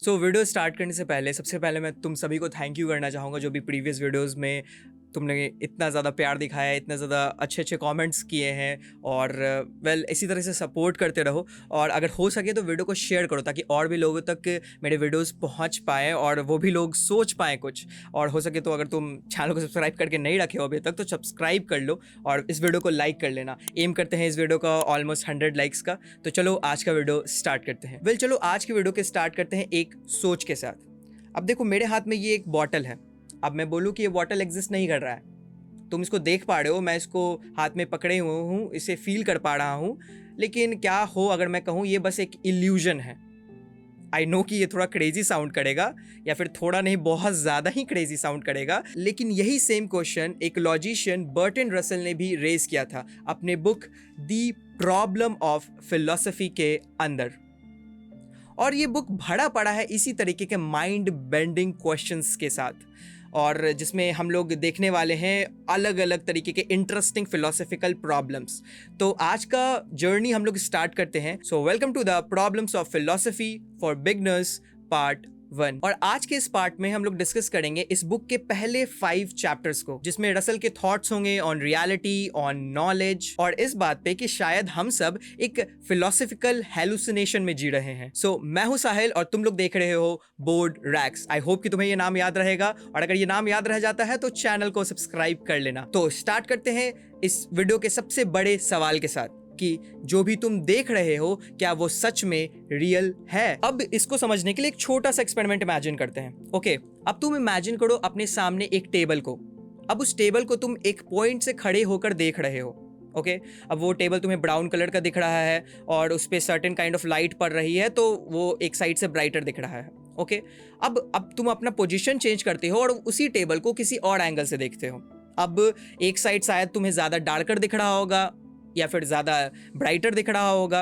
Video start करने से पहले सबसे पहले मैं तुम सभी को थैंक यू करना चाहूँगा जो भी प्रीवियस वीडियोस में तुमने इतना ज़्यादा प्यार दिखाया है, इतने ज़्यादा अच्छे अच्छे कमेंट्स किए हैं और इसी तरह से सपोर्ट करते रहो। और अगर हो सके तो वीडियो को शेयर करो ताकि और भी लोगों तक मेरे वीडियोस पहुंच पाएँ और वो भी लोग सोच पाएँ कुछ। और हो सके तो अगर तुम चैनल को सब्सक्राइब करके नहीं रखे हो अभी तक तो सब्सक्राइब कर लो और इस वीडियो को लाइक कर लेना। एम करते हैं इस वीडियो का ऑलमोस्ट 100 लाइक्स का। तो चलो आज का वीडियो स्टार्ट करते हैं। चलो आज की वीडियो के स्टार्ट करते हैं एक सोच के साथ। अब देखो मेरे हाथ में ये एक बॉटल है। अब मैं बोलूँ कि ये बॉटल एग्जिस्ट नहीं कर रहा है, तुम इसको देख पा रहे हो, मैं इसको हाथ में पकड़े हुए हूँ, इसे फील कर पा रहा हूँ, लेकिन क्या हो अगर मैं कहूँ ये बस एक इल्यूजन है। आई नो कि ये थोड़ा क्रेजी साउंड करेगा या फिर थोड़ा नहीं बहुत ज़्यादा ही क्रेजी साउंड करेगा, लेकिन यही सेम क्वेश्चन एक लॉजिशियन बर्टन रसल ने भी रेज किया था अपने book the problem of philosophy के अंदर। और ये बुक भरा पड़ा है इसी तरीके के माइंड बेंडिंग क्वेश्चंस के साथ, और जिसमें हम लोग देखने वाले हैं अलग अलग तरीके के इंटरेस्टिंग फिलोसॉफिकल प्रॉब्लम्स। तो आज का जर्नी हम लोग स्टार्ट करते हैं। So welcome to the problems of philosophy for beginners part 1। और आज के इस पार्ट में हम लोग डिस्कस करेंगे इस बुक के पहले 5 चैप्टर्स को, जिसमें रसल के थॉट्स होंगे ऑन रियलिटी, ऑन नॉलेज, और इस बात पे कि शायद हम सब एक फिलोसॉफिकल हेलुसिनेशन में जी रहे हैं। सो मैं हूं साहिल और तुम लोग देख रहे हो बोर्ड रैक्स। आई होप कि तुम्हें ये नाम याद रहेगा, और अगर ये नाम याद रह जाता है तो चैनल को सब्सक्राइब कर लेना। तो स्टार्ट करते हैं इस वीडियो के सबसे बड़े सवाल के साथ कि जो भी तुम देख रहे हो क्या वो सच में रियल है। अब इसको समझने के लिए एक छोटा सा एक्सपेरिमेंट इमेजिन करते हैं। ओके, अब तुम इमेजिन करो अपने सामने एक टेबल को। अब उस टेबल को तुम एक पॉइंट से खड़े होकर देख रहे हो। ओके, अब वो टेबल तुम्हें ब्राउन कलर का दिख रहा है और उस पर सर्टेन काइंड ऑफ लाइट पड़ रही है, तो वो एक साइड से ब्राइटर दिख रहा है। ओके, अब तुम अपना पोजीशन चेंज करते हो और उसी टेबल को किसी और एंगल से देखते हो। अब एक साइड शायद तुम्हें ज़्यादा डार्कर दिख रहा होगा या फिर ज़्यादा ब्राइटर दिख रहा होगा,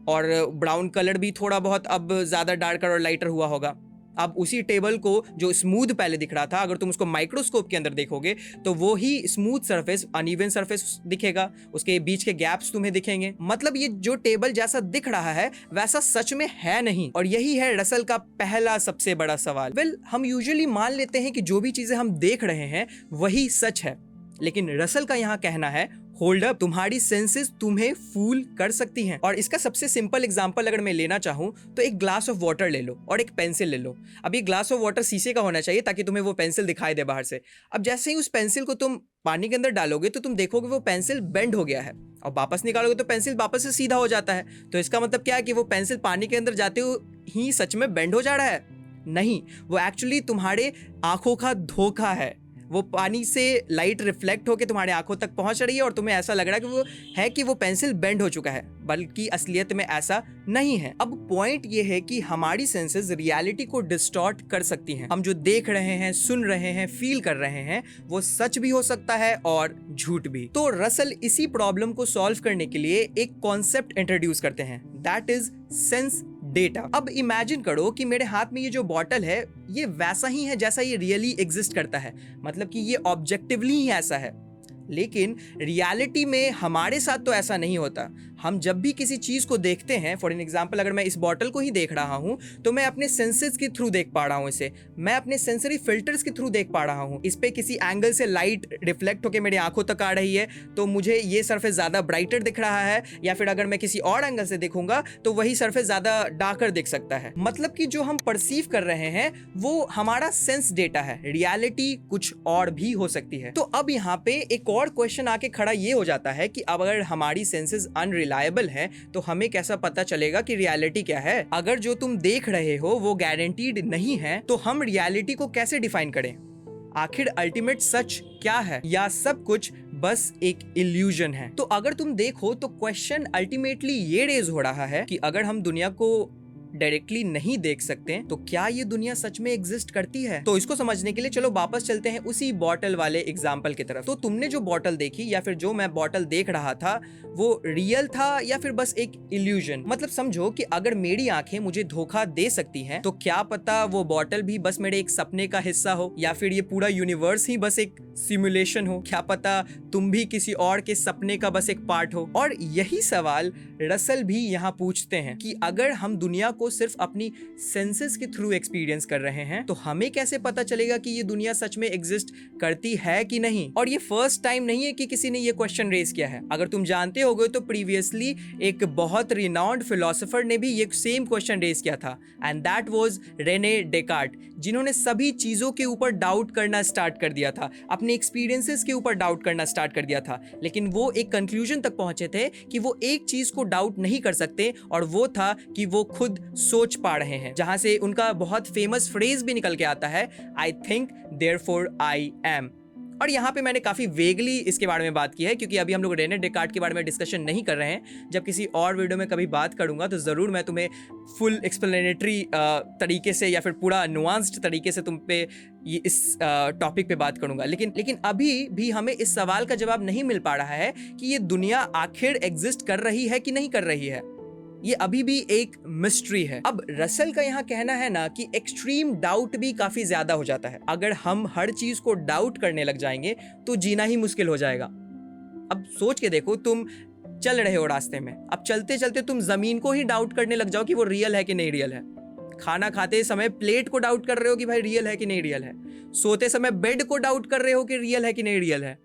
और ब्राउन कलर भी थोड़ा बहुत अब ज़्यादा डार्कर और लाइटर हुआ होगा। अब उसी टेबल को जो स्मूथ पहले दिख रहा था, अगर तुम उसको माइक्रोस्कोप के अंदर देखोगे तो वो ही स्मूथ सरफेस अनइवन सरफेस दिखेगा, उसके बीच के गैप्स तुम्हें दिखेंगे। मतलब ये जो टेबल जैसा दिख रहा है वैसा सच में है नहीं। और यही है रसल का पहला सबसे बड़ा सवाल। हम यूजुअली मान लेते हैं कि जो भी चीज़ें हम देख रहे हैं वही सच है, लेकिन रसल का यहाँ कहना है होल्ड अप, तुम्हारी सेंसेस तुम्हें फूल कर सकती हैं। और इसका सबसे सिंपल एग्जांपल अगर मैं लेना चाहूँ तो एक ग्लास ऑफ वाटर ले लो और एक पेंसिल ले लो। अब ये ग्लास ऑफ वाटर शीशे का होना चाहिए ताकि तुम्हें वो पेंसिल दिखाई दे बाहर से। अब जैसे ही उस पेंसिल को तुम पानी के अंदर डालोगे तो तुम देखोगे वो पेंसिल बेंड हो गया है, और वापस निकालोगे तो पेंसिल वापस से सीधा हो जाता है। तो इसका मतलब क्या है कि वो पेंसिल पानी के अंदर जाते ही सच में बेंड हो जा रहा है? नहीं, वो एक्चुअली तुम्हारे आंखों का धोखा है। वो पानी से लाइट रिफ्लेक्ट होकर तुम्हारे आंखों तक पहुंच रही है और तुम्हें ऐसा लग रहा है कि वो पेंसिल बेंड हो चुका है, बल्कि असलियत में ऐसा नहीं है। अब पॉइंट ये है कि हमारी सेंसेस रियलिटी को डिस्टॉर्ट कर सकती हैं। हम जो देख रहे हैं, सुन रहे हैं, फील कर रहे हैं वो सच भी हो सकता है और झूठ भी। तो रसल इसी प्रॉब्लम को सॉल्व करने के लिए एक कॉन्सेप्ट इंट्रोड्यूस करते हैं, दैट इज सेंस डेटा। अब इमेजिन करो कि मेरे हाथ में ये जो बॉटल है ये वैसा ही है जैसा ये रियली एग्जिस्ट करता है, मतलब कि ये ऑब्जेक्टिवली ही ऐसा है। लेकिन रियलिटी में हमारे साथ तो ऐसा नहीं होता। हम जब भी किसी चीज़ को देखते हैं, फॉर एन एग्जाम्पल अगर मैं इस बॉटल को ही देख रहा हूँ तो मैं अपने सेंसेस के थ्रू देख पा रहा हूँ इसे, मैं अपने सेंसरी फिल्टर्स के थ्रू देख पा रहा हूँ। इस पे किसी एंगल से लाइट रिफ्लेक्ट होकर मेरी आंखों तक आ रही है तो मुझे ये सरफेस ज़्यादा ब्राइटर दिख रहा है, या फिर अगर मैं किसी और एंगल से देखूंगा तो वही सरफेस ज़्यादा डार्कर दिख सकता है। मतलब कि जो हम परसीव कर रहे हैं वो हमारा सेंस डेटा है, रियलिटी कुछ और भी हो सकती है। तो अब यहाँ पे एक और क्वेश्चन आके खड़ा ये हो जाता है कि अब अगर हमारी सेंसेस अनरिलायबल है तो हमें कैसा पता चलेगा कि रियलिटी क्या है? अगर जो तुम देख रहे हो वो गारंटीड नहीं है तो हम रियलिटी को कैसे डिफाइन करें? आखिर अल्टीमेट सच क्या है, या सब कुछ बस एक इल्यूजन है? तो अगर तुम देखो तो क्वेश्चन अल्टीमेटली ये रेज हो रहा है कि अगर हम दुनिया को डायरेक्टली नहीं देख सकते तो क्या ये दुनिया सच में एग्जिस्ट करती है? तो इसको समझने के लिए चलो वापस चलते हैं उसी बॉटल वाले एग्जाम्पल की तरफ। तो तुमने जो बॉटल देखी या फिर जो मैं बॉटल देख रहा था वो रियल था या फिर बस एक इल्यूजन? मतलब समझो कि अगर मेरी आंखें मुझे धोखा दे सकती हैं तो क्या पता वो बॉटल भी बस मेरे एक सपने का हिस्सा हो, या फिर ये पूरा यूनिवर्स ही बस एक सिमुलेशन हो। क्या पता तुम भी किसी और के सपने का बस एक पार्ट हो। और यही सवाल रसल भी यहाँ पूछते हैं कि अगर हम दुनिया को को सिर्फ अपनी सेंसेस के थ्रू एक्सपीरियंस कर रहे हैं, तो हमें कैसे पता चलेगा कि ये दुनिया सच में एग्जिस्ट करती है कि नहीं? और ये फर्स्ट टाइम नहीं है कि किसी ने ये क्वेश्चन रेज किया है। अगर तुम जानते होगे तो प्रीवियसली एक बहुत रिनाउंड फिलोसोफर ने भी ये सेम क्वेश्चन रेज किया था, and that was Rene Descartes, जिन्होंने सभी चीजों के ऊपर डाउट करना स्टार्ट कर दिया था, अपने एक्सपीरियंसेस के ऊपर डाउट करना स्टार्ट कर दिया था, लेकिन वो एक कंक्लूजन तक पहुंचे थे कि वो एक चीज को डाउट नहीं कर सकते, और वो था कि वो खुद सोच पा रहे हैं, जहां से उनका बहुत फेमस फ्रेज भी निकल के आता है, I think therefore I am. और यहाँ पे मैंने काफ़ी वेगली इसके बारे में बात की है, क्योंकि अभी हम लोग रेने डेकार्ट के बारे में डिस्कशन नहीं कर रहे हैं। जब किसी और वीडियो में कभी बात करूँगा तो ज़रूर मैं तुम्हें फुल एक्सप्लेनेटरी तरीके से या फिर पूरा नुआंस्ड तरीके से तुम पे ये इस टॉपिक पे बात करूँगा। लेकिन अभी भी हमें इस सवाल का जवाब नहीं मिल पा रहा है कि ये दुनिया आखिर एग्जिस्ट कर रही है कि नहीं कर रही है। ये अभी भी एक मिस्ट्री है। अब रसल का यहाँ कहना है ना कि एक्सट्रीम डाउट भी काफी ज्यादा हो जाता है। अगर हम हर चीज को डाउट करने लग जाएंगे तो जीना ही मुश्किल हो जाएगा। अब सोच के देखो, तुम चल रहे हो रास्ते में, अब चलते चलते तुम जमीन को ही डाउट करने लग जाओ कि वो रियल है कि नहीं रियल है। खाना खाते समय प्लेट को डाउट कर रहे हो कि भाई रियल है कि नहीं रियल है। सोते समय बेड को डाउट कर रहे हो कि रियल है कि नहीं रियल है,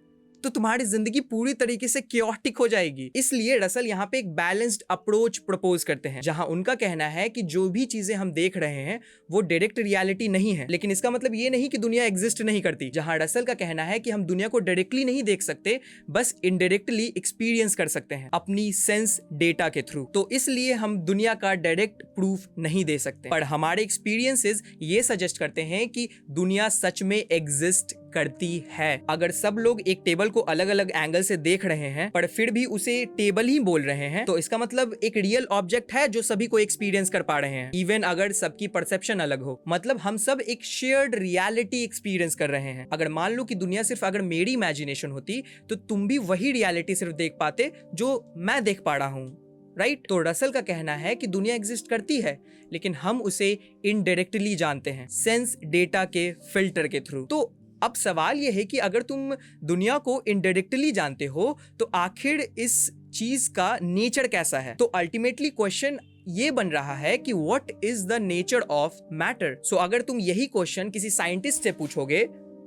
तो तुम्हारी जिंदगी पूरी तरीके से क्योटिक हो जाएगी। इसलिए रसल यहाँ पे एक बैलेंस्ड अप्रोच प्रपोज करते हैं, जहां उनका कहना है कि जो भी चीजें हम देख रहे हैं वो डायरेक्ट रियलिटी नहीं है, लेकिन इसका मतलब ये नहीं कि दुनिया एग्जिस्ट नहीं करती। जहां रसल का कहना है कि हम दुनिया को डायरेक्टली नहीं देख सकते, बस इनडायरेक्टली एक्सपीरियंस कर सकते हैं अपनी सेंस डेटा के थ्रू। तो इसलिए हम दुनिया का डायरेक्ट प्रूफ नहीं दे सकते, पर हमारे एक्सपीरियंसेस ये सजेस्ट करते हैं कि दुनिया सच में एग्जिस्ट करती है। अगर सब लोग एक टेबल को अलग अलग एंगल से देख रहे हैं पर फिर भी उसे टेबल ही बोल रहे हैं, तो इसका मतलब एक रियल ऑब्जेक्ट है जो सभी को एक्सपीरियंस कर पा रहे हैं, इवन अगर सबकी परसेप्शन अलग हो। मतलब हम सब एक शेयर्ड रियलिटी एक्सपीरियंस कर रहे हैं। अगर मान लो कि दुनिया सिर्फ अगर मेरी इमेजिनेशन होती तो तुम भी वही रियलिटी सिर्फ देख पाते जो मैं देख पा रहा हूँ, राइट? तो रसल का कहना है कि दुनिया एग्जिस्ट करती है, लेकिन हम उसे इनडायरेक्टली जानते हैं, सेंस डेटा के फिल्टर के थ्रू। तो अब सवाल यह है कि अगर तुम दुनिया को इनडायरेक्टली जानते हो तो आखिर इस चीज का नेचर कैसा है? तो अल्टीमेटली क्वेश्चन ये बन रहा है कि what is the nature of matter. So अगर तुम यही क्वेश्चन किसी साइंटिस्ट से पूछोगे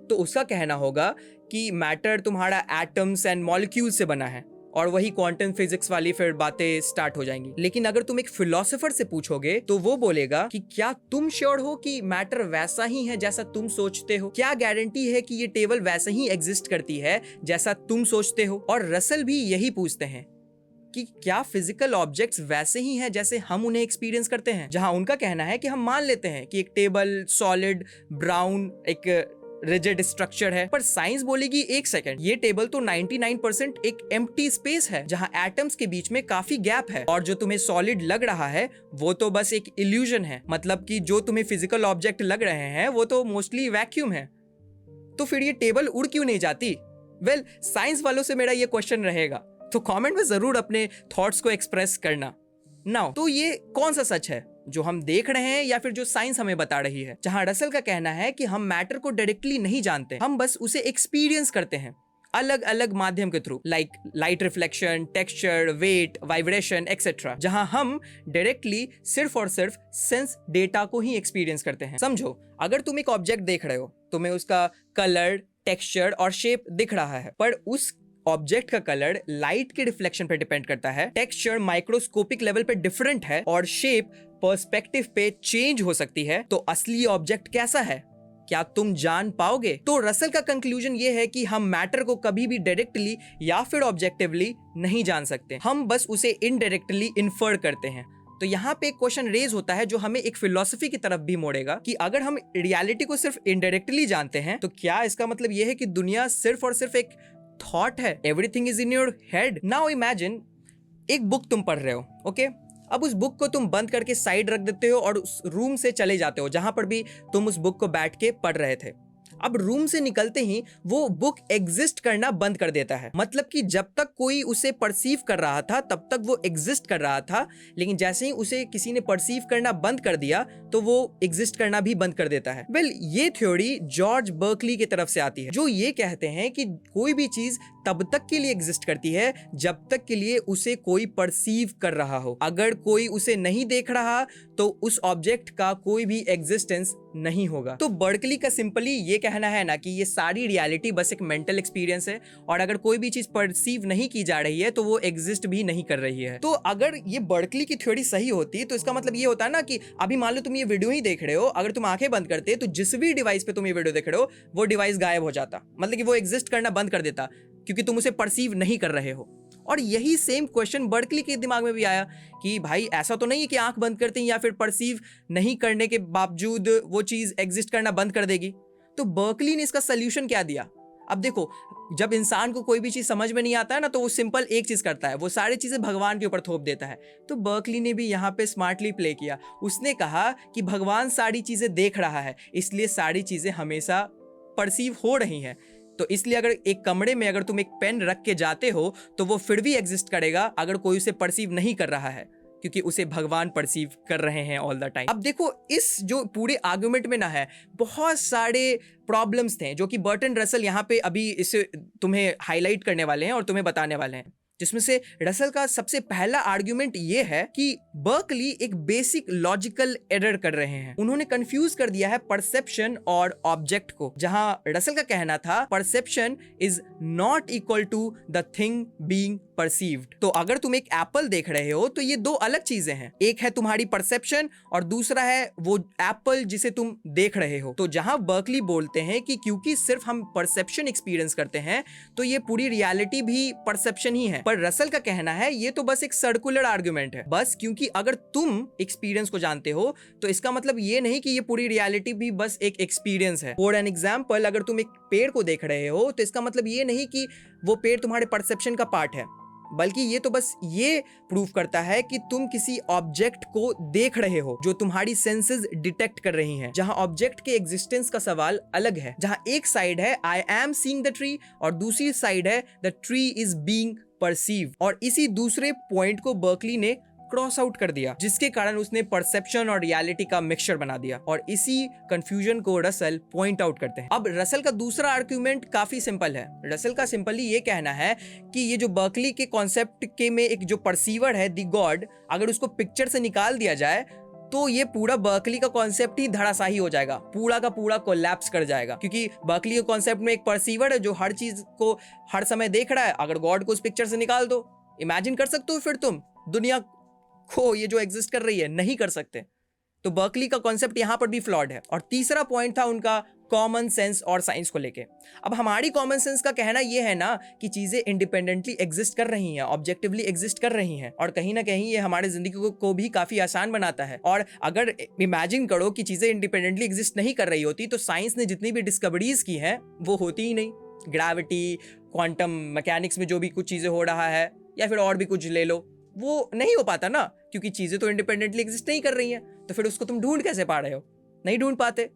तो उसका कहना होगा कि मैटर तुम्हारा एटम्स एंड मॉलिक्यूल्स से बना है, और वही क्वांटम फिजिक्स वाली फिर बातें स्टार्ट हो जाएंगी। लेकिन अगर तुम एक फिलोसोफर से पूछोगे तो वो बोलेगा कि क्या तुम श्योर हो कि मैटर वैसा ही है जैसा तुम सोचते हो? क्या गारंटी है कि ये टेबल वैसे ही एग्जिस्ट करती है जैसा तुम सोचते हो? और रसल भी यही पूछते हैं कि क्या फिजिकल ऑब्जेक्ट्स वैसे ही हैं जैसे हम उन्हें एक्सपीरियंस करते हैं? जहां उनका कहना है कि हम मान लेते हैं कि एक टेबल सॉलिड ब्राउन एक रिजिड स्ट्रक्चर है, पर साइंस बोलेगी एक सेकंड, ये टेबल तो 99% एक एम्प्टी स्पेस है जहां एटम्स के बीच में काफी गैप है, और जो तुम्हें सॉलिड लग रहा है वो तो बस एक इल्यूजन है। मतलब कि जो तुम्हें फिजिकल ऑब्जेक्ट लग रहे हैं वो तो मोस्टली वैक्यूम है। तो फिर ये टेबल उड़ क्यों नहीं जाती? वेल, साइंस वालों से मेरा ये क्वेश्चन रहेगा, तो कमेंट में जरूर अपने थॉट्स को एक्सप्रेस करना। नाउ तो ये कौन सा सच है, जो हम देख रहे हैं या फिर जो साइंस हमें बता रही है? जहां रसल का कहना है कि हम मैटर को डायरेक्टली नहीं जानते, हम बस उसे एक्सपीरियंस करते हैं अलग अलग माध्यम के through, like light reflection, texture, weight, vibration etcetera. जहां हम डायरेक्टली सिर्फ और सिर्फ सेंस डेटा को ही एक्सपीरियंस करते हैं। समझो, अगर तुम एक ऑब्जेक्ट देख रहे हो, तुम्हें उसका कलर, टेक्सचर और शेप दिख रहा है, पर उस ऑब्जेक्ट का कलर लाइट के रिफ्लेक्शन पे डिपेंड करता है, टेक्सचर माइक्रोस्कोपिक लेवल पे डिफरेंट है, और शेप पर्सपेक्टिव पे चेंज हो सकती है, तो असली ऑब्जेक्ट कैसा है? क्या तुम जान पाओगे? तो रसल का कंक्लूजन ये है कि हम मैटर को कभी भी डायरेक्टली या फिर ऑब्जेक्टिवली नहीं जान सकते, हम बस उसे इनडायरेक्टली इन्फर करते हैं। तो यहाँ पे एक क्वेश्चन रेज होता है जो हमें एक फिलॉसफी की तरफ भी मोड़ेगा कि अगर हम रियलिटी को सिर्फ इनडायरेक्टली जानते हैं तो क्या इसका मतलब यह है कि दुनिया सिर्फ और सिर्फ एक थॉट है? Everything is in your head. Now imagine एक बुक तुम पढ़ रहे हो, ओके? अब उस बुक को तुम बंद करके साइड रख देते हो और उस रूम से चले जाते हो जहां पर भी तुम उस बुक को बैठ के पढ़ रहे थे। अब रूम से निकलते ही वो बुक एग्जिस्ट करना बंद कर देता है। मतलब कि जब तक कोई उसे परसीव कर रहा था तब तक वो एग्जिस्ट कर रहा था, लेकिन जैसे ही उसे किसी ने परसीव करना बंद कर दिया तो वो एग्जिस्ट करना भी बंद कर देता है। वेल, ये थ्योरी जॉर्ज बर्कली की तरफ से आती है, जो ये कहते हैं कि कोई भी चीज तब तक के लिए एग्जिस्ट करती है जब तक के लिए उसे कोई परसीव कर रहा हो। अगर कोई उसे नहीं देख रहा तो उस ऑब्जेक्ट का कोई भी एग्जिस्टेंस नहीं होगा। तो बर्कली का सिंपली ये कहना है ना कि ये सारी रियलिटी बस एक मेंटल एक्सपीरियंस है, और अगर कोई भी चीज परसीव नहीं की जा रही है तो वो एग्जिस्ट भी नहीं कर रही है। तो अगर ये बर्कली की थ्योरी सही होती तो इसका मतलब ये होता है ना कि अभी मान लो तुम ये वीडियो ही देख रहे हो, अगर तुम आंखें बंद करते तो जिस भी डिवाइस पे तुम ये वीडियो देख रहे हो वो डिवाइस गायब हो जाता, मतलब कि वो एग्जिस्ट करना बंद कर देता, क्योंकि तुम उसे परसीव नहीं कर रहे हो। और यही सेम क्वेश्चन बर्कली के दिमाग में भी आया कि भाई ऐसा तो नहीं है कि आंख बंद करते हैं या फिर परसीव नहीं करने के बावजूद वो चीज एग्जिस्ट करना बंद कर देगी। तो बर्कली ने इसका सल्यूशन क्या दिया? अब देखो, जब इंसान को कोई भी चीज समझ में नहीं आता है ना, तो वो सिंपल एक चीज करता है, वो सारी चीजें भगवान के ऊपर थोप देता है। तो बर्कली ने भी यहाँ पे स्मार्टली प्ले किया। उसने कहा कि भगवान सारी चीजें देख रहा है, इसलिए सारी चीजें हमेशा परसीव हो रही हैं। तो इसलिए अगर एक कमरे में अगर तुम एक पेन रख के जाते हो तो वो फिर भी एग्जिस्ट करेगा अगर कोई उसे परसीव नहीं कर रहा है, क्योंकि उसे भगवान परसीव कर रहे हैं ऑल द टाइम। अब देखो, इस जो पूरे आर्गुमेंट में ना है बहुत सारे प्रॉब्लम्स थे जो कि बर्टन रसल यहाँ पे अभी इसे तुम्हें हाईलाइट करने वाले हैं और तुम्हें बताने वाले हैं। जिसमें से रसल का सबसे पहला आर्गुमेंट ये है कि बर्कली एक बेसिक लॉजिकल एरर कर रहे हैं। उन्होंने कंफ्यूज कर दिया है परसेप्शन और ऑब्जेक्ट को। जहां रसल का कहना था perception is not equal to the thing being perceived. तो अगर तुम एक एप्पल देख रहे हो तो ये दो अलग चीजें हैं, एक है तुम्हारी परसेप्शन और दूसरा है वो एप्पल जिसे तुम देख रहे हो। तो जहां बर्कली बोलते हैं कि क्योंकि सिर्फ हम परसेप्शन एक्सपीरियंस करते हैं तो ये पूरी रियलिटी भी परसेप्शन ही है, पर रसल का कहना है ये तो बस एक सर्कुलर आर्गुमेंट है। बस क्योंकि अगर तुम एक्सपीरियंस को जानते हो तो इसका मतलब ये नहीं कि ये पूरी रियलिटी भी बस एक एक्सपीरियंस है। फॉर एन एग्जाम्पल, अगर तुम एक पेड़ को देख रहे हो तो इसका मतलब ये नहीं कि वो पेड़ तुम्हारे परसेप्शन का पार्ट है, बल्कि ये तो बस ये प्रूव करता है कि तुम किसी ऑब्जेक्ट को देख रहे हो जो तुम्हारी सेंसेस डिटेक्ट कर रही हैं। जहां ऑब्जेक्ट के एग्जिस्टेंस का सवाल अलग है, जहां एक साइड है I am seeing the tree और दूसरी साइड है the tree is being perceived. और इसी दूसरे पॉइंट को बर्कली ने क्रॉस आउट कर दिया, जिसके कारण उसने परसेप्शन और रियलिटी का मिक्सचर बना दिया, और इसी कंफ्यूजन को रसल पॉइंट आउट करते हैं। अब रसल का दूसरा आर्गुमेंट काफी सिंपल है। रसल का सिंपली ये कहना है कि ये जो बर्कली के कॉन्सेप्ट के में एक जो परसीवर है द गॉड, अगर उसको पिक्चर से निकाल दिया जाए तो ये पूरा बर्कली का कॉन्सेप्ट ही धड़ाशाही हो जाएगा, पूरा का पूरा कोलैप्स कर जाएगा। क्योंकि बर्कली के कॉन्सेप्ट में एक परसीवर है जो हर चीज को हर समय देख रहा है। अगर गॉड को उस पिक्चर से निकाल दो, इमेजिन कर सकते हो फिर तुम दुनिया को ये जो एग्जिस्ट कर रही है? नहीं कर सकते। तो बर्कली का कॉन्सेप्ट यहां पर भी फ्लॉड है। और तीसरा पॉइंट था उनका कॉमन सेंस और साइंस को लेके। अब हमारी कॉमन सेंस का कहना यह है ना कि चीजें इंडिपेंडेंटली एग्जिस्ट कर रही हैं, ऑब्जेक्टिवली एग्जिस्ट कर रही हैं, और कहीं ना कहीं ये हमारे जिंदगी को भी काफी आसान बनाता है। और अगर इमेजिन करो कि चीजें इंडिपेंडेंटली एग्जिस्ट नहीं कर रही होती तो साइंस ने जितनी भी डिस्कवरीज की हैं वो होती ही नहीं। ग्रेविटी, क्वांटम मैकेनिक्स में जो भी कुछ चीजें हो रहा है, या फिर और भी कुछ ले लो, वो नहीं हो पाता ना, क्योंकि चीजें तो इंडिपेंडेंटली एग्जिस्ट नहीं कर रही हैं। तो फिर उसको तुम ढूंढ कैसे पा रहे हो? नहीं ढूंढ पाते।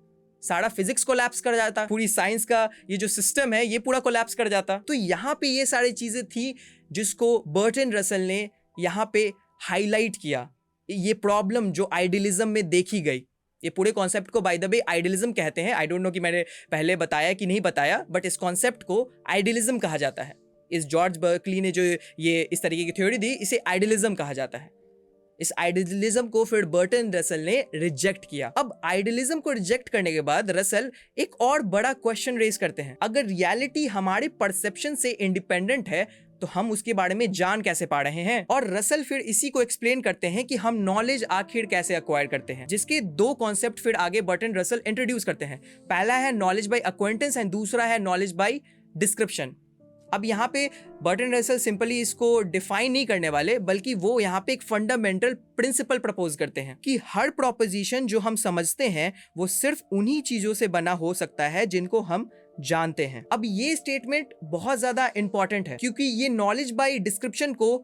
सारा फिजिक्स कोलैप्स कर जाता, पूरी साइंस का ये जो सिस्टम है ये पूरा कोलैप्स कर जाता। तो यहाँ पे ये सारी चीजें थी जिसको बर्टन रसल ने यहाँ पे हाईलाइट किया। ये प्रॉब्लम जो आइडियलिज्म में देखी गई, ये पूरे कॉन्सेप्ट को बाय द वे आइडियलिज्म कहते हैं। आई डोंट नो कि मैंने पहले बताया कि नहीं बताया, बट इस कॉन्सेप्ट को आइडियलिज्म कहा जाता है। इस जॉर्ज बर्कली ने जो ये इस तरीके की थ्योरी दी, इसे आइडियलिज्म कहा जाता है। इस आइडियलिज्म को फिर बर्टन रसल ने रिजेक्ट किया। अब आइडियलिज्म को रिजेक्ट करने के बाद रसल एक और बड़ा क्वेश्चन रेज करते हैं। अगर रियलिटी हमारे परसेप्शन से इंडिपेंडेंट है तो हम उसके बारे में जान कैसे पा रहे हैं? और रसल फिर इसी को एक्सप्लेन करते हैं कि हम नॉलेज आखिर कैसे अक्वायर करते हैं, जिसके दो कॉन्सेप्ट फिर आगे बर्टन रसल इंट्रोड्यूस करते हैं। पहला है नॉलेज बाय अक्वाइंटेंस एंड दूसरा है नॉलेज बाय डिस्क्रिप्शन। अब यहाँ पे बर्टन रसल सिंपली इसको डिफाइन नहीं करने वाले, बल्कि वो यहाँ पे एक फंडामेंटल प्रिंसिपल प्रपोज करते हैं कि हर प्रोपोजिशन जो हम समझते हैं वो सिर्फ उन्हीं चीजों से बना हो सकता है जिनको हम जानते हैं। अब ये स्टेटमेंट बहुत ज्यादा इंपॉर्टेंट है, क्योंकि ये नॉलेज बाय डिस्क्रिप्शन को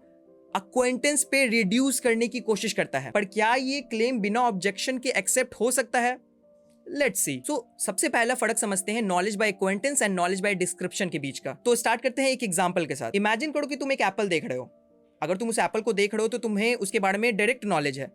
अक्वाइंटेंस पे रिड्यूस करने की कोशिश करता है। पर क्या ये क्लेम बिना ऑब्जेक्शन के एक्सेप्ट हो सकता है? Let's see. सो सबसे पहला फर्क समझते हैं knowledge by एक्वाइंटेंस and knowledge by description के बीच का। तो स्टार्ट करते हैं एक एग्जांपल के साथ। इमेजिन करो कि तुम एक एप्पल देख रहे हो। अगर तुम उस एप्पल को देख रहे हो तो तुम्हें उसके बारे में डायरेक्ट नॉलेज है।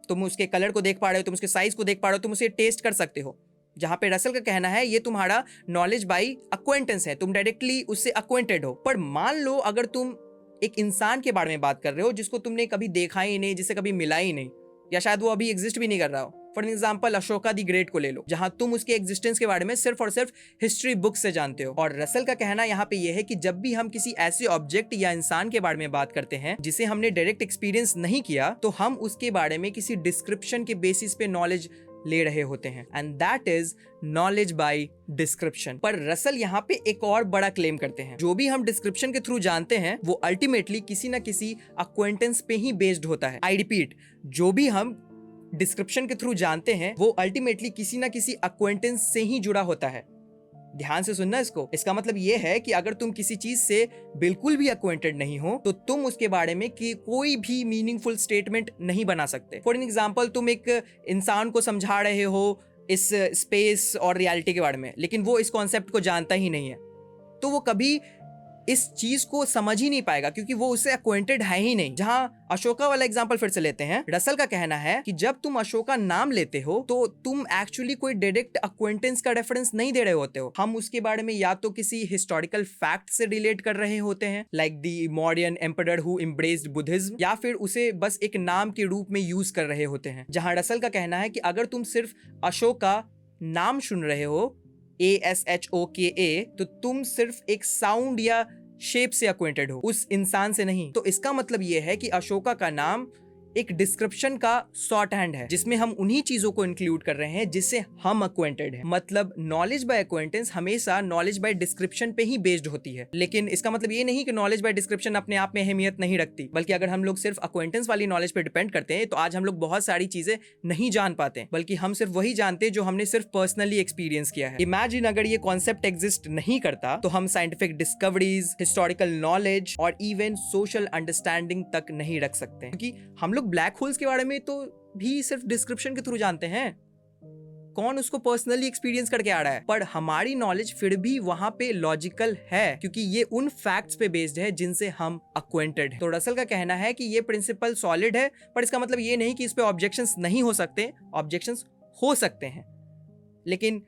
तुम उसके कलर को देख पा रहे हो, तुम उसके साइज को देख पा रहे हो, तुम उसे टेस्ट कर सकते हो। जहां पे रसल का कहना है ये तुम्हारा नॉलेज बाई अक्वेंटेंस है, तुम डायरेक्टली उससे अक्वेंटेड हो। पर मान लो अगर तुम एक इंसान के बारे में बात कर रहे हो जिसको तुमने कभी देखा ही नहीं, जिससे कभी मिला ही नहीं, या शायद वो अभी एग्जिस्ट भी नहीं कर रहा हो। For example Ashoka the great को ले लो, जहां तुम उसके एग्जिस्टेंस के बारे में सिर्फ और सिर्फ हिस्ट्री बुक से जानते हो। और रसल का कहना यहाँ पे ये है कि जब भी हम किसी ऐसे ऑब्जेक्ट या इंसान के बारे में बात करते हैं जिसे हमने डायरेक्ट एक्सपीरियंस नहीं किया, तो हम उसके बारे में किसी डिस्क्रिप्शन के बेसिस पे नॉलेज ले रहे होते हैं, and that is knowledge by description. पर रसल यहाँ पे एक और बड़ा क्लेम करते हैं, जो भी हम डिस्क्रिप्शन के थ्रू जानते हैं वो अल्टीमेटली किसी ना किसी अक्वेंटेंस पे ही बेस्ड होता है। आई रिपीट, जो भी हम डिस्क्रिप्शन के थ्रू जानते हैं वो अल्टीमेटली किसी ना किसी अक्वेंटेंस से ही जुड़ा होता है। ध्यान से सुनना इसको। इसका मतलब ये है कि अगर तुम किसी चीज से बिल्कुल भी अक्वेंटेड नहीं हो तो तुम उसके बारे में कि कोई भी मीनिंगफुल स्टेटमेंट नहीं बना सकते। फॉर एग्जांपल, तुम एक इंसान को समझा रहे हो इस स्पेस और रियलिटी के बारे में, लेकिन वो इस कॉन्सेप्ट को जानता ही नहीं है, तो वो कभी इस चीज को समझ ही नहीं पाएगा क्योंकि वो उससे अक्वेंटेड है ही नहीं। जहां अशोका वाला एग्जांपल फिर से लेते हैं, रसल का कहना है कि जब तुम अशोका नाम लेते हो तो तुम एक्चुअली कोई डायरेक्ट अक्वेंटेंस का रेफरेंस नहीं दे रहे होते हो। हम उसके बारे में या तो किसी हिस्टोरिकल फैक्ट से रिलेट कर रहे होते हैं, like the Mauryan emperor who embraced Buddhism, या फिर उसे बस एक नाम के रूप में यूज कर रहे होते हैं। जहां रसल का कहना है कि अगर तुम सिर्फ अशोका नाम सुन रहे हो, ASHOKA, तो तुम सिर्फ एक साउंड या शेप से अक्वेंटेड हो, उस इंसान से नहीं। तो इसका मतलब यह है कि अशोका का नाम एक डिस्क्रिप्शन का शॉर्ट हैंड है जिसमें हम उन्हीं चीजों को इंक्लूड कर रहे हैं जिससे हम अक्वेंटेड हैं। मतलब नॉलेज बाय अक्वेंटेंस हमेशा नॉलेज बाय डिस्क्रिप्शन पे ही बेस्ड होती है। लेकिन इसका मतलब ये नहीं कि नॉलेज बाय डिस्क्रिप्शन अपने आप में अहमियत नहीं रखती, बल्कि अगर हम लोग सिर्फ अक्वेंटेंस वाली नॉलेज पे डिपेंड करते हैं तो आज हम लोग बहुत सारी चीजें नहीं जान पाते, बल्कि हम सिर्फ वही जानते हैं जो हमने सिर्फ पर्सनली एक्सपीरियंस किया है। इमेजिन अगर ये कॉन्सेप्ट एग्जिस्ट नहीं करता तो हम साइंटिफिक डिस्कवरीज, हिस्टोरिकल नॉलेज और इवन सोशल अंडरस्टैंडिंग तक नहीं रख सकते, क्योंकि हम ब्लैक होल्स के बारे में तो भी सिर्फ डिस्क्रिप्शन के थ्रू जानते हैं। कौन उसको पर्सनली एक्सपीरियंस करके आ रहा है? पर हमारी नॉलेज फिर भी वहां पे लॉजिकल है क्योंकि ये उन फैक्ट्स पे बेस्ड है जिनसे हम अक्वेंटेड हैं। तो रसल का कहना है कि ये प्रिंसिपल सॉलिड है, पर इसका मतलब ये नहीं कि इस पे ऑब्जेक्शंस नहीं हो सकते। ऑब्जेक्शंस हो सकते हैं, लेकिन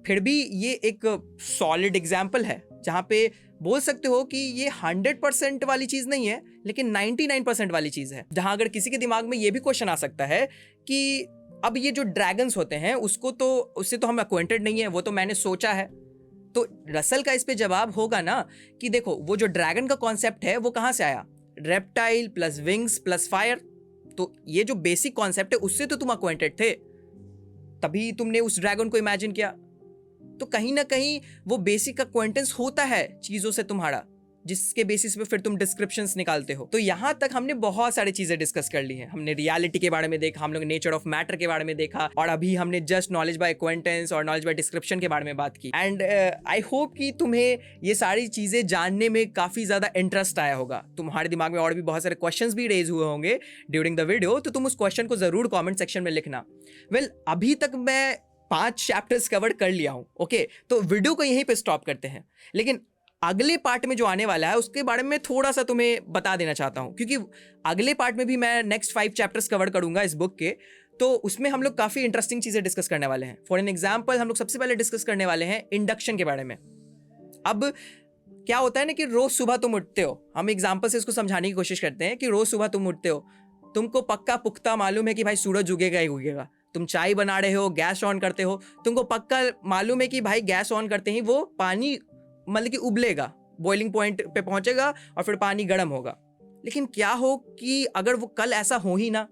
फिर भी ये एक सॉलिड एग्जाम्पल है जहां पे बोल सकते हो कि ये 100% वाली चीज नहीं है, लेकिन 99% वाली चीज है। जहां अगर किसी के दिमाग में ये भी क्वेश्चन आ सकता है कि अब ये जो ड्रैगन्स होते हैं उससे तो हम अक्वेंटेड नहीं है, वो तो मैंने सोचा है। तो रसल का इस पे जवाब होगा ना कि देखो, वो जो ड्रैगन का कॉन्सेप्ट है वो कहां से आया? Reptile plus wings plus fire. तो ये जो बेसिक कॉन्सेप्ट है उससे तो तुम अक्वेंटेड थे, तभी तुमने उस ड्रैगन को इमेजिन किया। तो कहीं ना कहीं वो बेसिक अक्वेंटेंस होता है चीजों से तुम्हारा, जिसके बेसिस पे फिर तुम डिस्क्रिप्शंस निकालते हो। तो यहां तक हमने बहुत सारी चीजें डिस्कस कर ली हैं। हमने रियलिटी के बारे में देखा, हम लोग नेचर ऑफ मैटर के बारे में देखा, और अभी हमने जस्ट नॉलेज बाय एक्वेंटेंस और नॉलेज बाय डिस्क्रिप्शन के बारे में बात की। एंड आई होप कि तुम्हें ये सारी चीजें जानने में काफी ज्यादा इंटरेस्ट आया होगा। तुम्हारे दिमाग में और भी बहुत सारे क्वेश्चंस भी रेज हुए होंगे ड्यूरिंग द वीडियो, तो तुम उस क्वेश्चन को जरूर कॉमेंट सेक्शन में लिखना। वेल, अभी तक मैं 5 चैप्टर्स कवर कर लिया हूं। ओके, तो वीडियो को यहीं पे स्टॉप करते हैं, लेकिन अगले पार्ट में जो आने वाला है उसके बारे में थोड़ा सा तुम्हें बता देना चाहता हूं, क्योंकि अगले पार्ट में भी मैं नेक्स्ट 5 चैप्टर्स कवर करूंगा इस बुक के। तो उसमें हम लोग काफी इंटरेस्टिंग चीजें डिस्कस करने वाले हैं। फॉर एन एग्जाम्पल, हम लोग सबसे पहले डिस्कस करने वाले हैं इंडक्शन के बारे में। अब क्या होता है ना कि रोज सुबह तुम उठते हो, हम एग्जाम्पल से इसको समझाने की कोशिश करते हैं कि रोज सुबह तुम उठते हो, तुमको पक्का पुख्ता मालूम है कि भाई सूरज उगेगा ही उगेगा। तुम चाय बना रहे हो, गैस ऑन करते हो, तुमको पक्का मालूम है कि भाई गैस ऑन करते ही वो पानी मतलब कि उबलेगा, बॉइलिंग पॉइंट पे पहुंचेगा और फिर पानी गर्म होगा। लेकिन क्या हो कि अगर वो कल ऐसा हो ही ना,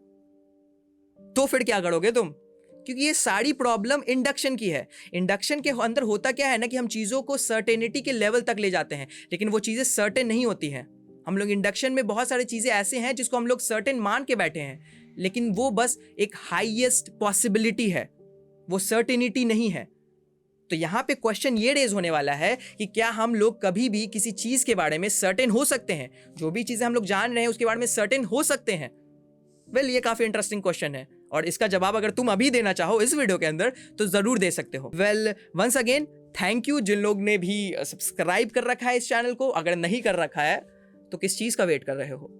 तो फिर क्या करोगे तुम? क्योंकि ये सारी प्रॉब्लम इंडक्शन की है। इंडक्शन के अंदर होता क्या है ना कि हम चीजों को सर्टेनिटी के लेवल तक ले जाते हैं, लेकिन वो चीजें सर्टेन नहीं होती हैं। हम लोग इंडक्शन में बहुत सारी चीजें ऐसे हैं जिसको हम लोग सर्टेन मान के बैठे हैं, लेकिन वो बस एक हाईएस्ट पॉसिबिलिटी है, वो सर्टेनिटी नहीं है। तो यहां पे क्वेश्चन ये रेज होने वाला है कि क्या हम लोग कभी भी किसी चीज के बारे में सर्टेन हो सकते हैं? जो भी चीजें हम लोग जान रहे हैं उसके बारे में सर्टेन हो सकते हैं? वेल, ये काफी इंटरेस्टिंग क्वेश्चन है, और इसका जवाब अगर तुम अभी देना चाहो इस वीडियो के अंदर तो जरूर दे सकते हो। Well, once again thank you जिन लोग ने भी सब्सक्राइब कर रखा है इस चैनल को। अगर नहीं कर रखा है तो किस चीज का वेट कर रहे हो?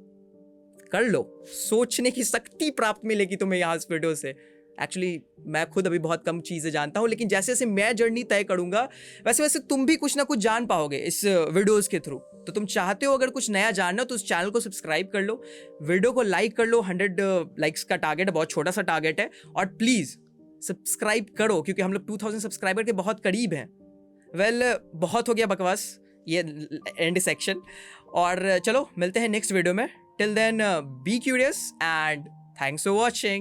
कर लो, सोचने की शक्ति प्राप्त मिलेगी तुम्हें यहाँ इस वीडियो से। एक्चुअली मैं खुद अभी बहुत कम चीज़ें जानता हूँ, लेकिन जैसे जैसे मैं जर्नी तय करूँगा वैसे वैसे तुम भी कुछ ना कुछ जान पाओगे इस वीडियोज़ के थ्रू। तो तुम चाहते हो अगर कुछ नया जानना तो उस चैनल को सब्सक्राइब कर लो, वीडियो को लाइक कर लो। 100 लाइक्स का टारगेट है, बहुत छोटा सा टारगेट है, और प्लीज़ सब्सक्राइब करो क्योंकि हम लोग 2000 सब्सक्राइबर के बहुत करीब हैं। वेल बहुत हो गया बकवास, ये एंड सेक्शन, और चलो मिलते हैं नेक्स्ट वीडियो में। Till then be curious and thanks for watching.